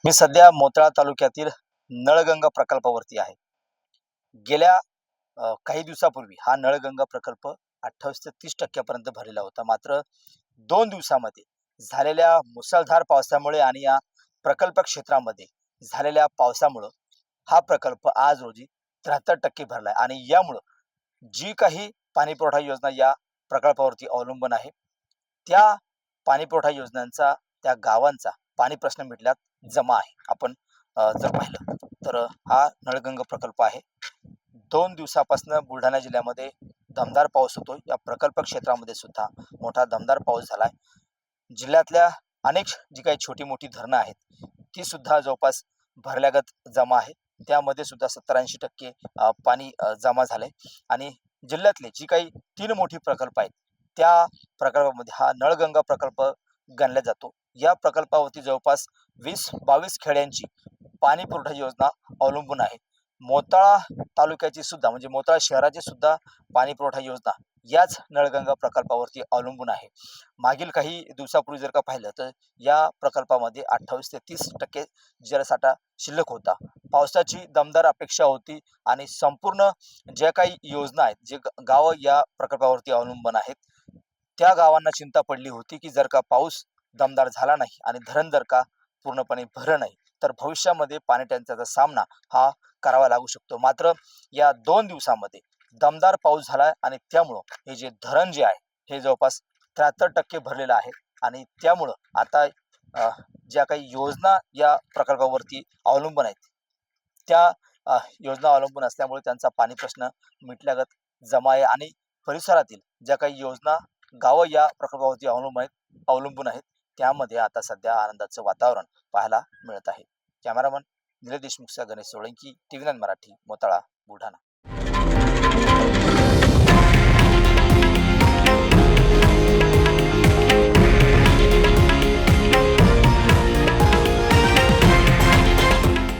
मी सध्या मोताळा तालुक्यातील नळगंगा प्रकल्पावरती आहे. गेल्या काही दिवसापूर्वी हा नळगंगा प्रकल्प 28 ते 30% पर्यंत भरलेला होता. मात्र 2 दिवसामध्ये झालेल्या मुसळधार पावसामुळे आणि या प्रकल्प क्षेत्रामध्ये झालेल्या पावसामुळं हा प्रकल्प आज रोजी 73% भरलाय आणि यामुळं जी काही पाणीपुरवठा योजना या प्रकल्पावरती अवलंबून आहे, त्या पाणीपुरवठा योजनांचा, त्या गावांचा पाणी प्रश्न मिटण्यात जमा आहे. आपण जर पाहिलं तर हा नळगंगा प्रकल्प आहे. 2 दिवसापासून बुलढाणा जिल्ह्यामध्ये दमदार पाऊस होतोय. या प्रकल्प क्षेत्रामध्ये सुद्धा मोठा दमदार पाऊस झालाय. जिल्ह्यातल्या अनेक जी काही छोटी-मोठी धरणं आहेत, ती सुद्धा जवळपास भरल्यागत जमा आहे. त्यामध्ये सुद्धा 70-80% पाणी जमा झालंय आणि जिल्ह्यातले जी काही 3 मोठी प्रकल्प आहेत, त्या प्रकल्पामध्ये हा नळगंगा प्रकल्प गणला जातो. या प्रकल्पावरती जवळपास 20-22 खेड्यांची पाणी पुरवठा योजना अवलंबून आहे. मोताळा तालुक्याची सुद्धा म्हणजे मोताळा शहराची सुद्धा पाणी पुरवठा योजना याच नळगंगा प्रकल्पावरती अवलंबून आहे. मागील काही दिवसापूर्वी जर का पाहिलं तर या प्रकल्पामध्ये 28 ते 30% जलसाठा शिल्लक होता. पावसाची दमदार अपेक्षा होती आणि संपूर्ण ज्या काही योजना आहेत, जे गावं या प्रकल्पावरती अवलंबून आहेत, त्या गावांना चिंता पडली होती, की जर का पाऊस दमदार झाला नाही आणि धरण जर का पूर्णपणे भरलं नाही, तर भविष्यामध्ये पाणी टंचाईचा सामना हा करावा लागू शकतो. मात्र या 2 दिवसामध्ये दमदार पाऊस झाला आणि त्यामुळं हे जे धरण जे आहे, हे जवळपास 73% भरलेलं आहे आणि त्यामुळं आता अ, ज्या काही योजना या प्रकल्पावरती अवलंबून आहेत, त्या योजना अवलंबून असल्यामुळे त्यांचा पाणी प्रश्न मिटल्यागत जमा आहे आणि परिसरातील ज्या काही योजना, गावं या प्रकल्पावरती अवलंबून आहेत, त्यामध्ये आता सध्या आनंदाचं वातावरण पाहायला मिळत आहे. कॅमेरामन निलेश देशमुखसह गणेश सोळंकी, TV9 मराठी, मोताळा, बुलढाणा.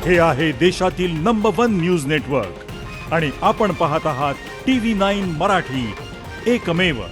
हे आहे देशातील नंबर 1 न्यूज नेटवर्क आणि आपण पाहत आहात TV9 मराठी, एकमेव.